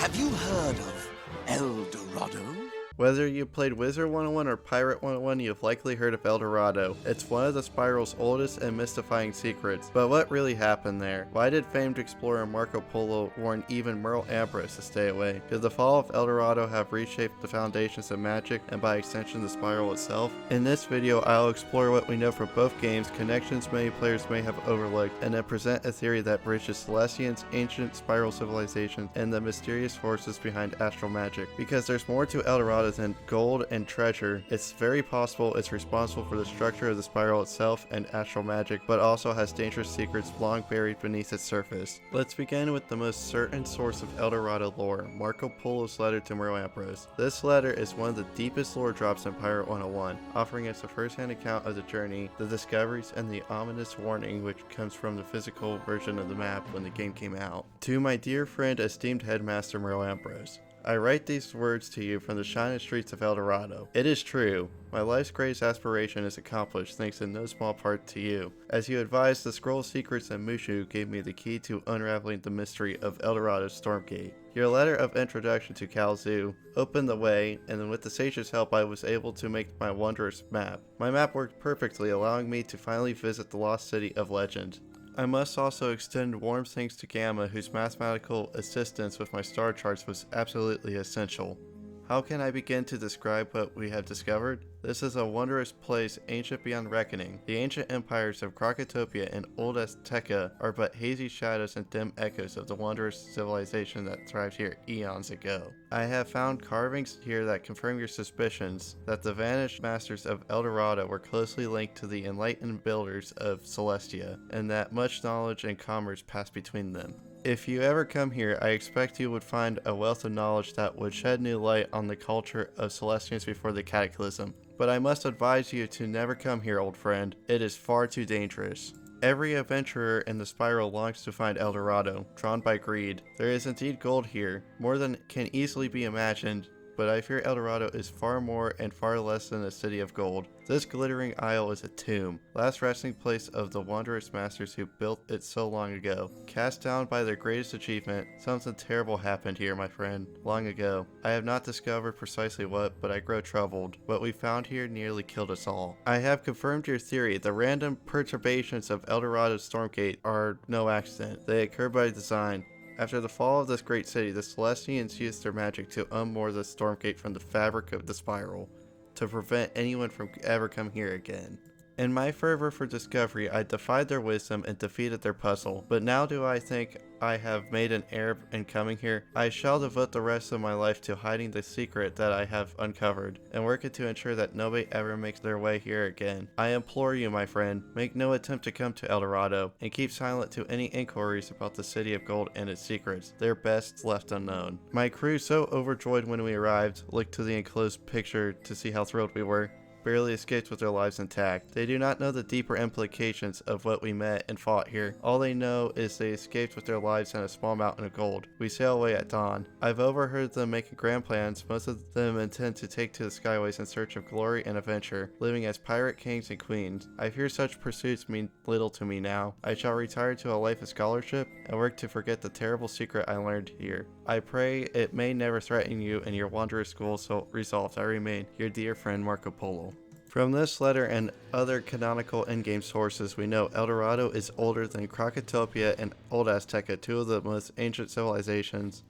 Have you heard of El Dorado? Whether you played Wizard 101 or Pirate 101, you've likely heard of El Dorado. It's one of the Spiral's oldest and mystifying secrets. But what really happened there? Why did famed explorer Marco Polo warn even Merle Ambrose to stay away? Did the fall of El Dorado have reshaped the foundations of magic and by extension the Spiral itself? In this video, I'll explore what we know from both games, connections many players may have overlooked, and then present a theory that bridges Celestians, ancient Spiral civilization, and the mysterious forces behind astral magic. Because there's more to El Dorado than gold and treasure, it's very possible it's responsible for the structure of the Spiral itself and astral magic, but also has dangerous secrets long buried beneath its surface. Let's begin with the most certain source of El Dorado lore, Marco Polo's letter to Merle Ambrose. This letter is one of the deepest lore drops in Pirate 101, offering us a first-hand account of the journey, the discoveries, and the ominous warning which comes from the physical version of the map when the game came out. To my dear friend, esteemed headmaster Merle Ambrose, I write these words to you from the shining streets of El Dorado. It is true. My life's greatest aspiration is accomplished thanks in no small part to you. As you advised, the Scroll of Secrets and Mushu gave me the key to unraveling the mystery of El Dorado's Stormgate. Your letter of introduction to Kal'Zu opened the way, and with the sage's help I was able to make my wondrous map. My map worked perfectly, allowing me to finally visit the lost city of legend. I must also extend warm thanks to Gamma, whose mathematical assistance with my star charts was absolutely essential. How can I begin to describe what we have discovered? This is a wondrous place, ancient beyond reckoning. The ancient empires of Krakatopia and Old Azteca are but hazy shadows and dim echoes of the wondrous civilization that thrived here eons ago. I have found carvings here that confirm your suspicions that the vanished masters of El Dorado were closely linked to the enlightened builders of Celestia, and that much knowledge and commerce passed between them. If you ever come here, I expect you would find a wealth of knowledge that would shed new light on the culture of Celestians before the Cataclysm. But I must advise you to never come here, old friend. It is far too dangerous. Every adventurer in the Spiral longs to find El Dorado, drawn by greed. There is indeed gold here, more than can easily be imagined, but I fear El Dorado is far more and far less than a city of gold. This glittering isle is a tomb, last resting place of the wondrous masters who built it so long ago. Cast down by their greatest achievement, something terrible happened here, my friend, long ago. I have not discovered precisely what, but I grow troubled. What we found here nearly killed us all. I have confirmed your theory. The random perturbations of El Dorado's Stormgate are no accident. They occur by design. After the fall of this great city, the Celestians used their magic to unmoor the Stormgate from the fabric of the Spiral, to prevent anyone from ever coming here again. In my fervor for discovery, I defied their wisdom and defeated their puzzle, but now do I think I have made an error in coming here? I shall devote the rest of my life to hiding the secret that I have uncovered, and working to ensure that nobody ever makes their way here again. I implore you, my friend, make no attempt to come to El Dorado, and keep silent to any inquiries about the City of Gold and its secrets. They're best left unknown. My crew, so overjoyed when we arrived, looked to the enclosed picture to see how thrilled we were. Barely escaped with their lives intact. They do not know the deeper implications of what we met and fought here. All they know is they escaped with their lives in a small mountain of gold. We sail away at dawn. I've overheard them making grand plans. Most of them intend to take to the skyways in search of glory and adventure, living as pirate kings and queens. I fear such pursuits mean little to me now. I shall retire to a life of scholarship and work to forget the terrible secret I learned here. I pray it may never threaten you and your wondrous school, so resolved I remain, your dear friend Marco Polo. From this letter and other canonical in-game sources, we know El Dorado is older than Krakatopia and Old Azteca, two of the most ancient civilizations.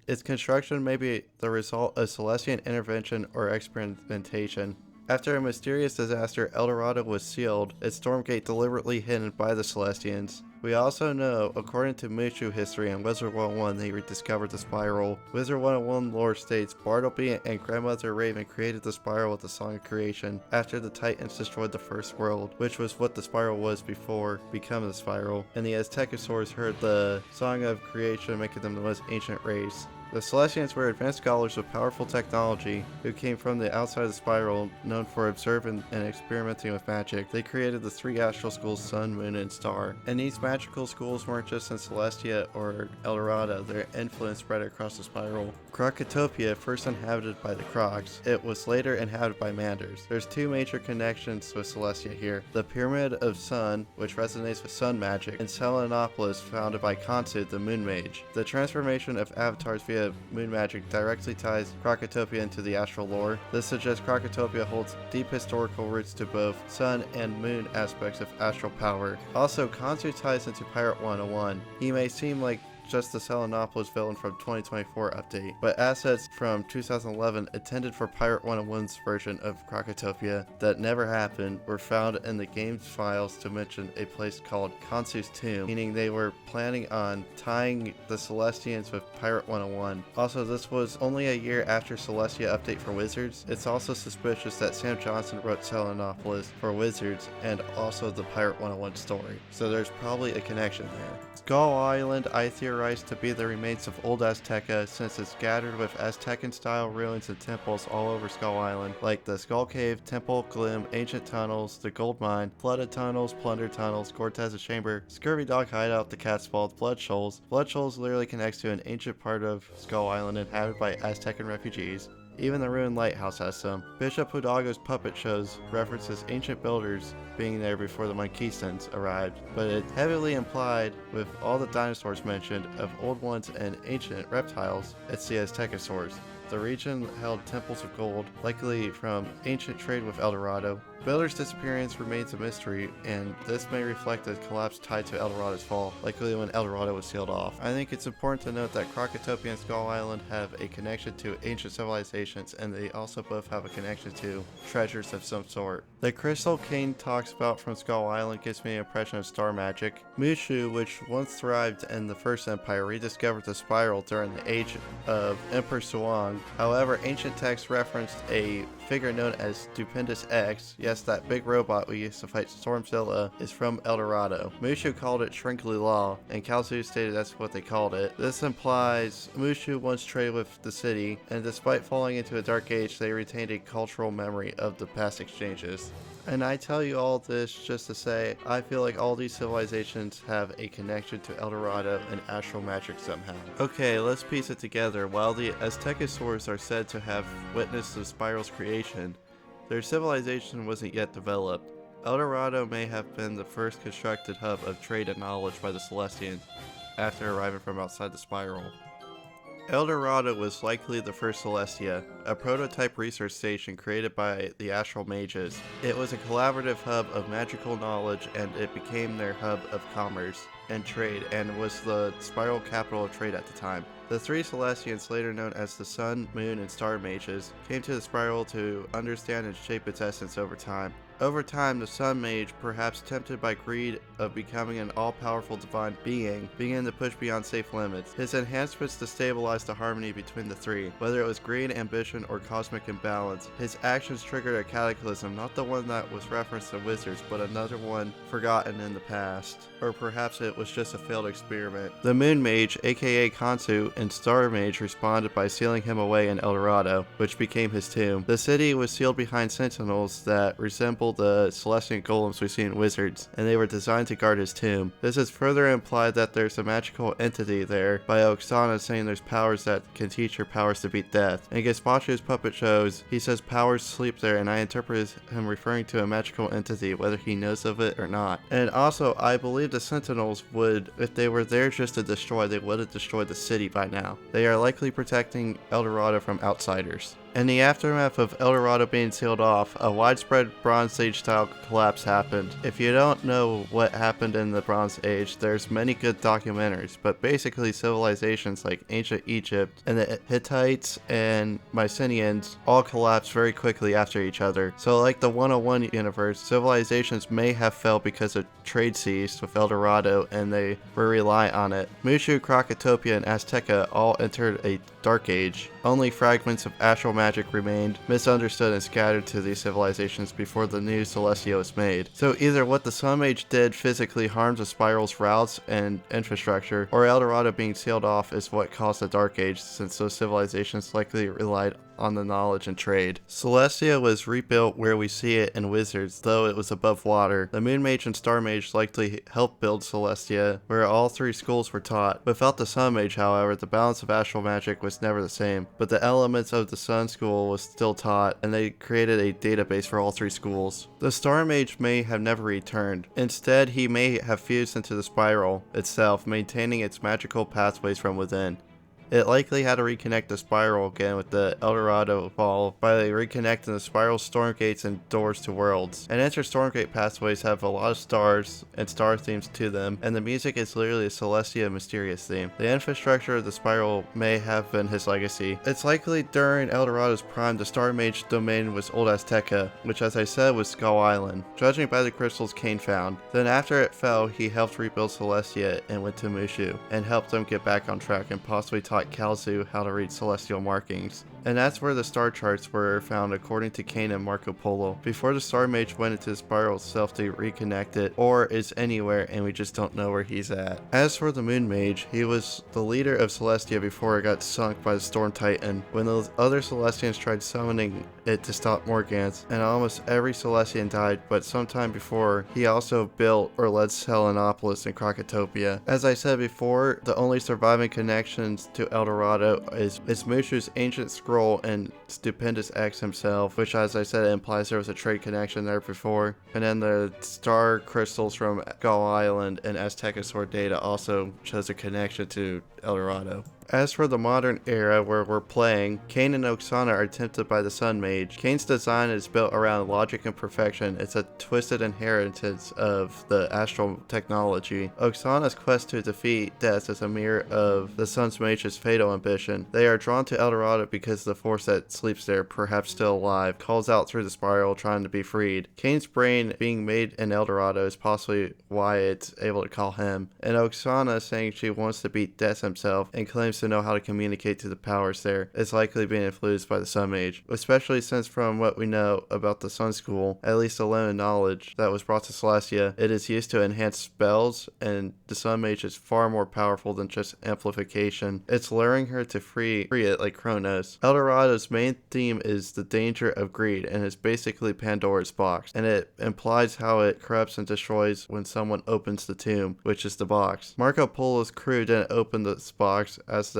Its construction may be the result of Celestian intervention or experimentation. After a mysterious disaster, El Dorado was sealed, its Stormgate deliberately hidden by the Celestians. We also know, according to Mushu history and Wizard 101, they rediscovered the Spiral. Wizard 101 lore states Bartleby and Grandmother Raven created the Spiral with the Song of Creation after the Titans destroyed the first world, which was what the Spiral was before becoming the Spiral, and the Aztecosaurs heard the Song of Creation, making them the most ancient race. The Celestians were advanced scholars with powerful technology who came from the outside of the Spiral, known for observing and experimenting with magic. They created the three astral schools, Sun, Moon, and Star. And these magical schools weren't just in Celestia or El Dorado, their influence spread across the Spiral. Krakatopia, first inhabited by the Crocs, it was later inhabited by Manders. There's two major connections with Celestia here. The Pyramid of Sun, which resonates with sun magic, and Selenopolis, founded by Khonsu, the Moon Mage. The transformation of avatars via Azteca moon magic directly ties Krakatopia into the astral lore. This suggests Krakatopia holds deep historical roots to both sun and moon aspects of astral power. Also, Khonsu ties into Pirate 101. He may seem like just the Selenopolis villain from 2024 update, but assets from 2011 intended for Pirate 101's version of Krakatopia that never happened were found in the game's files to mention a place called Khonsu's Tomb, meaning they were planning on tying the Celestians with Pirate 101. Also, this was only a year after Celestia update for Wizards. It's also suspicious that Sam Johnson wrote Selenopolis for Wizards and also the Pirate 101 story, so there's probably a connection there. Skull Island, I theorize to be the remains of old Azteca, since it's scattered with Aztecan-style ruins and temples all over Skull Island, like the Skull Cave, Temple, Glim, ancient tunnels, the gold mine, flooded tunnels, plunder tunnels, Cortez's chamber, Scurvy Dog hideout, the Cat's Vault, Blood Shoals. Blood Shoals literally connects to an ancient part of Skull Island inhabited by Aztecan refugees. Even the ruined lighthouse has some. Bishop Hidalgo's puppet shows references ancient builders being there before the Monquistans arrived, but it heavily implied, with all the dinosaurs mentioned, of old ones and ancient reptiles, it's the Aztecosaurs. The region held temples of gold, likely from ancient trade with El Dorado. Builder's disappearance remains a mystery, and this may reflect a collapse tied to El Dorado's fall, likely when El Dorado was sealed off. I think it's important to note that Krakatopia and Skull Island have a connection to ancient civilizations, and they also both have a connection to treasures of some sort. The crystal Kane talks about from Skull Island gives me an impression of star magic. Mushu, which once thrived in the First Empire, rediscovered the spiral during the age of Emperor Suang. However, ancient texts referenced a figure known as Stupendous X. Yes, that big robot we used to fight Stormzilla is from El Dorado. Mushu called it Shrinkly Law, and Kalsu stated that's what they called it. This implies Mushu once traded with the city, and despite falling into a dark age, they retained a cultural memory of the past exchanges. And I tell you all this just to say, I feel like all these civilizations have a connection to El Dorado and astral magic somehow. Okay, let's piece it together. While the Aztecosaurs are said to have witnessed the spiral's creation, their civilization wasn't yet developed. El Dorado may have been the first constructed hub of trade and knowledge by the Celestians after arriving from outside the spiral. El Dorado was likely the first Celestia, a prototype research station created by the Astral Mages. It was a collaborative hub of magical knowledge, and it became their hub of commerce and trade, and was the spiral capital of trade at the time. The three Celestians, later known as the Sun, Moon, and Star Mages, came to the spiral to understand and shape its essence over time. Over time, the Sun Mage, perhaps tempted by greed of becoming an all-powerful divine being, began to push beyond safe limits. His enhancements to stabilize the harmony between the three, whether it was greed, ambition, or cosmic imbalance. His actions triggered a cataclysm, not the one that was referenced in Wizards, but another one forgotten in the past. Or perhaps it was just a failed experiment. The Moon Mage, aka Khonsu, and Star Mage responded by sealing him away in El Dorado, which became his tomb. The city was sealed behind sentinels that resembled the Celestian golems we see in Wizards, and they were designed to guard his tomb. This is further implied that there's a magical entity there by Oksana saying there's powers that can teach her powers to beat death. In Gaspacho's puppet shows, he says powers sleep there, and I interpret him referring to a magical entity, whether he knows of it or not. And also, I believe the sentinels would, if they were there just to destroy, they would have destroyed the city by now. They are likely protecting El Dorado from outsiders. In the aftermath of El Dorado being sealed off, a widespread Bronze Age style collapse happened. If you don't know what happened in the Bronze Age, there's many good documentaries, but basically civilizations like ancient Egypt and the Hittites and Mycenaeans all collapsed very quickly after each other. So like the 101 universe, civilizations may have fell because of trade ceased with El Dorado and they were reliant on it. Mushu, Krakatopia, and Azteca all entered a dark age. Only fragments of astral magic remained, misunderstood and scattered to these civilizations before the new Celestia was made. So either what the Sun Mage did physically harmed the spiral's routes and infrastructure, or El Dorado being sealed off is what caused the Dark Age, since those civilizations likely relied on the knowledge and trade. Celestia was rebuilt where we see it in Wizards, though it was above water. The Moon Mage and Star Mage likely helped build Celestia, where all three schools were taught. Without the Sun Mage, however, the balance of astral magic was never the same, but the elements of the Sun School was still taught, and they created a database for all three schools. The Star Mage may have never returned. Instead, he may have fused into the spiral itself, maintaining its magical pathways from within. It likely had to reconnect the spiral again with the Eldorado fall by reconnecting the spiral storm gates and doors to worlds. And enter Stormgate pathways have a lot of stars and star themes to them, and the music is literally a Celestia mysterious theme. The infrastructure of the spiral may have been his legacy. It's likely during Eldorado's prime the Star Mage domain was Old Azteca, which as I said was Skull Island, judging by the crystals Kain found. Then after it fell, he helped rebuild Celestia and went to Mushu, and helped them get back on track and possibly taught Kalzu how to read celestial markings. And that's where the star charts were found according to Kain and Marco Polo, before the Star Mage went into the spiral itself to reconnect it, or is anywhere and we just don't know where he's at. As for the Moon Mage, he was the leader of Celestia before it got sunk by the Storm Titan, when those other Celestians tried summoning it to stop Morgans, and almost every Celestian died, but sometime before, he also built or led Selenopolis in Krakatopia. As I said before, the only surviving connections to Eldorado is Mushu's ancient scroll and Stupendous X himself, which as I said implies there was a trade connection there before, and then the star crystals from Skull Island and Azteca Sword data also shows a connection to Eldorado. As for the modern era where we're playing, Kain and Oksana are tempted by the Sun Mage. Kain's design is built around logic and perfection. It's a twisted inheritance of the astral technology. Oksana's quest to defeat Death is a mirror of the Sun Mage's fatal ambition. They are drawn to Eldorado because the force that sleeps there, perhaps still alive, calls out through the spiral trying to be freed. Kain's brain being made in Eldorado is possibly why it's able to call him, and Oksana saying she wants to beat Death himself and claims to know how to communicate to the powers there is likely being influenced by the Sun Mage, especially since from what we know about the Sun School, at least the limited knowledge that was brought to Celestia, it is used to enhance spells, and the Sun Mage is far more powerful than just amplification. It's luring her to free it like Kronos. Eldorado's main theme is the danger of greed, and is basically Pandora's box, and it implies how it corrupts and destroys when someone opens the tomb, which is the box. Marco Polo's crew didn't open this box as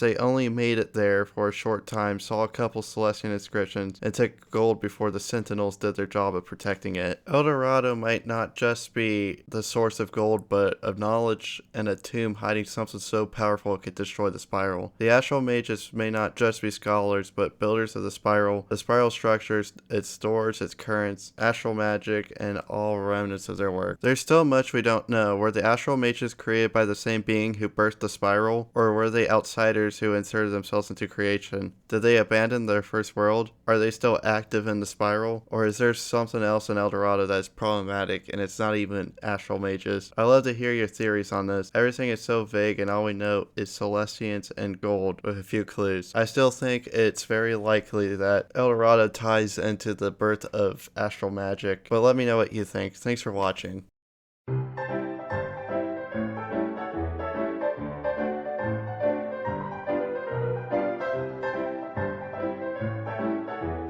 they only made it there for a short time, saw a couple Celestian inscriptions, and took gold before the Sentinels did their job of protecting it. Eldorado might not just be the source of gold, but of knowledge and a tomb hiding something so powerful it could destroy the spiral. The Astral Mages may not just be scholars, but builders of the spiral structures, its stores, its currents, astral magic, and all remnants of their work. There's still much we don't know. Were the Astral Mages created by the same being who birthed the spiral, or were they outsiders who inserted themselves into creation? Did they abandon their first world? Are they still active in the spiral? Or is there something else in Eldorado that is problematic and it's not even Astral Mages? I'd love to hear your theories on this. Everything is so vague and all we know is Celestians and gold with a few clues. I still think it's very likely that Eldorado ties into the birth of astral magic, but let me know what you think. Thanks for watching.